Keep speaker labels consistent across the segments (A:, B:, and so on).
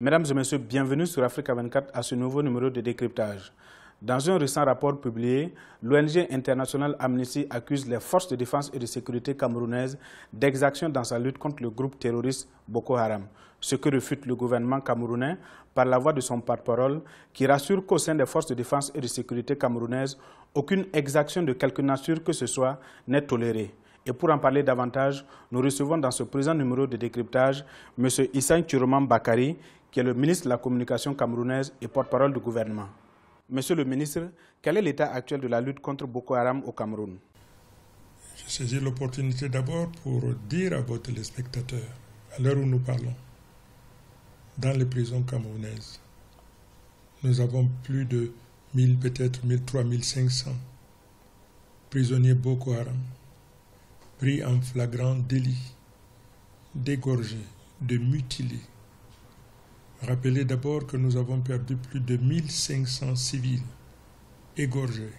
A: Mesdames et messieurs, bienvenue sur Africa 24 à ce nouveau numéro de décryptage. Dans un récent rapport publié, l'ONG internationale Amnesty accuse les forces de défense et de sécurité camerounaises d'exactions dans sa lutte contre le groupe terroriste Boko Haram, ce que refute le gouvernement camerounais par la voix de son porte-parole qui rassure qu'au sein des forces de défense et de sécurité camerounaises, aucune exaction de quelque nature que ce soit n'est tolérée. Et pour en parler davantage, nous recevons dans ce présent numéro de décryptage M. Issa Thioroman Bakary, qui est le ministre de la Communication camerounaise et porte-parole du gouvernement. Monsieur le ministre, quel est l'état actuel de la lutte contre Boko Haram au Cameroun?
B: Je saisis l'opportunité d'abord pour dire à vos téléspectateurs, à l'heure où nous parlons, dans les prisons camerounaises, nous avons plus de 1000, peut-être 1003, 1500 prisonniers Boko Haram, pris en flagrant délit, dégorgés, de mutilés. Rappelez d'abord que nous avons perdu plus de 1500 civils égorgés,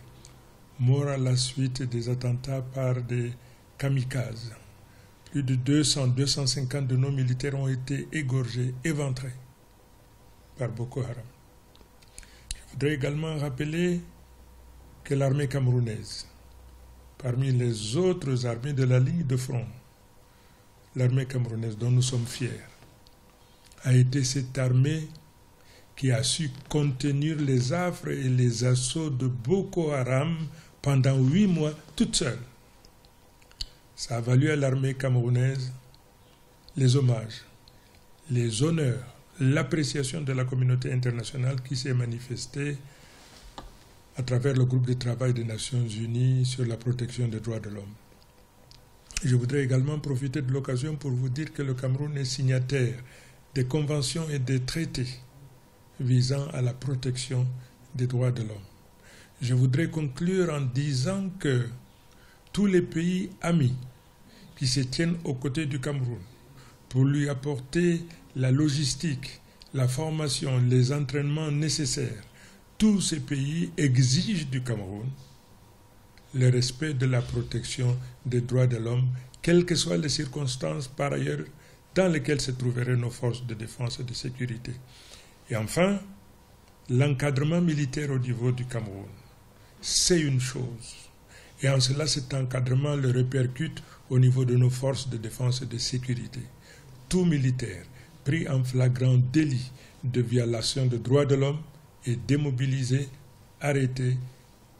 B: morts à la suite des attentats par des kamikazes. Plus de 250 de nos militaires ont été égorgés, éventrés par Boko Haram. Je voudrais également rappeler que l'armée camerounaise, parmi les autres armées de la ligne de front, l'armée camerounaise dont nous sommes fiers, a été cette armée qui a su contenir les affres et les assauts de Boko Haram pendant 8 mois toute seule. Ça a valu à l'armée camerounaise les hommages, les honneurs, l'appréciation de la communauté internationale qui s'est manifestée à travers le groupe de travail des Nations Unies sur la protection des droits de l'homme. Je voudrais également profiter de l'occasion pour vous dire que le Cameroun est signataire des conventions et des traités visant à la protection des droits de l'homme. Je voudrais conclure en disant que tous les pays amis qui se tiennent aux côtés du Cameroun pour lui apporter la logistique, la formation, les entraînements nécessaires, tous ces pays exigent du Cameroun le respect de la protection des droits de l'homme, quelles que soient les circonstances par ailleurs dans lesquelles se trouveraient nos forces de défense et de sécurité. Et enfin, l'encadrement militaire au niveau du Cameroun, c'est une chose. Et en cela, cet encadrement le répercute au niveau de nos forces de défense et de sécurité. Tout militaire pris en flagrant délit de violation des droits de l'homme est démobilisé, arrêté,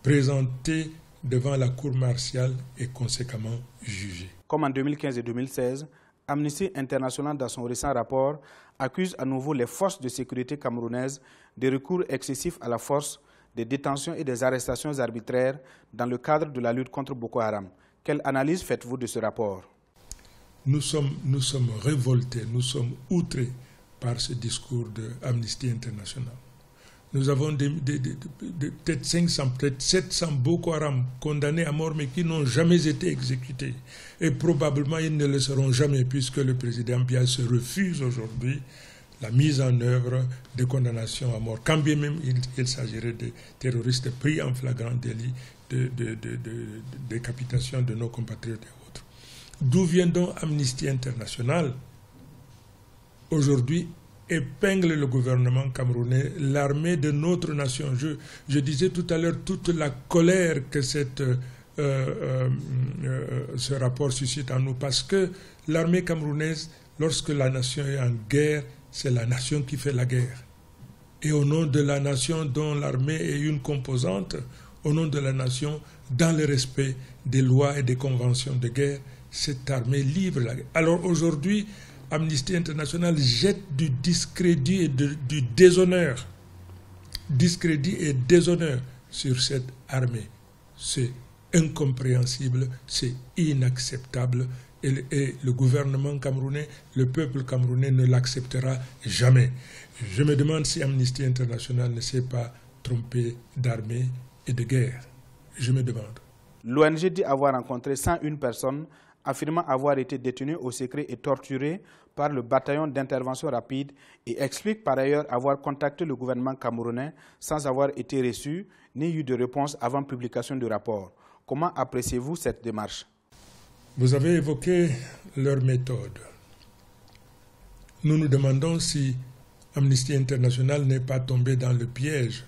B: présenté devant la cour martiale et conséquemment jugé.
A: Comme en 2015 et 2016, Amnesty International, dans son récent rapport, accuse à nouveau les forces de sécurité camerounaises de recours excessif à la force, des détentions et des arrestations arbitraires dans le cadre de la lutte contre Boko Haram. Quelle analyse faites-vous de ce rapport? Nous sommes
B: révoltés, nous sommes outrés par ce discours de Amnesty International. Nous avons peut-être 500, peut-être 700 Boko Haram condamnés à mort mais qui n'ont jamais été exécutés. Et probablement ils ne le seront jamais puisque le président Biya se refuse aujourd'hui la mise en œuvre des condamnations à mort. Quand bien même il s'agirait de terroristes pris en flagrant délit de décapitation de nos compatriotes et autres. D'où vient donc Amnesty International aujourd'hui épingle le gouvernement camerounais, l'armée de notre nation. Je disais tout à l'heure toute la colère que ce rapport suscite en nous, parce que l'armée camerounaise, lorsque la nation est en guerre, c'est la nation qui fait la guerre. Et au nom de la nation dont l'armée est une composante, au nom de la nation, dans le respect des lois et des conventions de guerre, cette armée livre la guerre. Alors aujourd'hui, Amnesty International jette du discrédit et du déshonneur. Discrédit et déshonneur sur cette armée. C'est incompréhensible, c'est inacceptable. Et le gouvernement camerounais, le peuple camerounais ne l'acceptera jamais. Je me demande si Amnesty International ne s'est pas trompé d'armée et de guerre. Je me demande.
A: L'ONG dit avoir rencontré 101 personnes affirmant avoir été détenus au secret et torturés par le bataillon d'intervention rapide et explique par ailleurs avoir contacté le gouvernement camerounais sans avoir été reçu ni eu de réponse avant publication du rapport. Comment appréciez-vous cette démarche?
B: Vous avez évoqué leur méthode. Nous nous demandons si Amnesty International n'est pas tombé dans le piège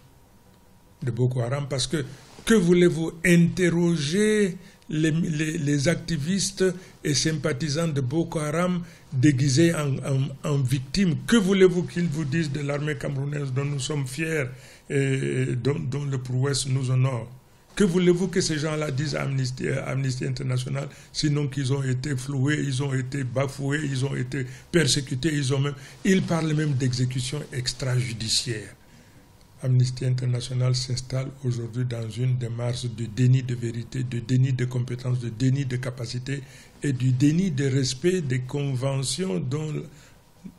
B: de Boko Haram parce que voulez-vous interroger les activistes et sympathisants de Boko Haram déguisés en victimes? Que voulez-vous qu'ils vous disent de l'armée camerounaise dont nous sommes fiers et dont le prouesse nous honore? Que voulez-vous que ces gens-là disent à Amnesty International, sinon qu'ils ont été floués, ils ont été bafoués, ils ont été persécutés, ils parlent même d'exécution extrajudiciaire. Amnesty International s'installe aujourd'hui dans une démarche de déni de vérité, de déni de compétences, de déni de capacité et du déni de respect des conventions dont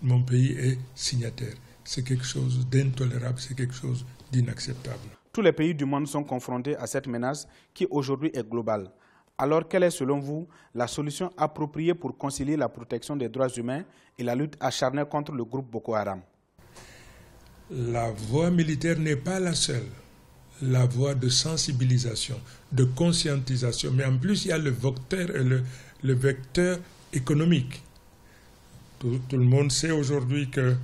B: mon pays est signataire. C'est quelque chose d'intolérable, c'est quelque chose d'inacceptable.
A: Tous les pays du monde sont confrontés à cette menace qui aujourd'hui est globale. Alors, quelle est selon vous la solution appropriée pour concilier la protection des droits humains et la lutte acharnée contre le groupe Boko Haram?
B: La voie militaire n'est pas la seule. La voie de sensibilisation, de conscientisation, mais en plus il y a le vecteur économique. Tout le monde sait aujourd'hui que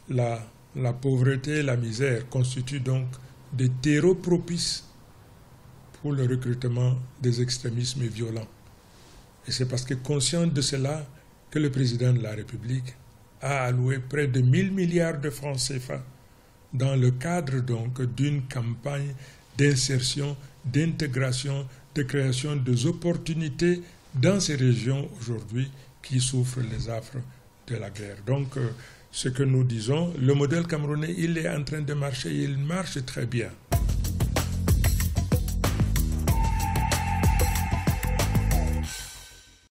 B: la pauvreté et la misère constituent donc des terreaux propices pour le recrutement des extrémismes violents. Et c'est parce que conscient de cela que le président de la République a alloué près de 1000 milliards de francs CFA dans le cadre donc d'une campagne d'insertion, d'intégration, de création d'opportunités dans ces régions aujourd'hui qui souffrent les affres de la guerre. Donc, ce que nous disons, le modèle camerounais, il est en train de marcher, il marche très bien.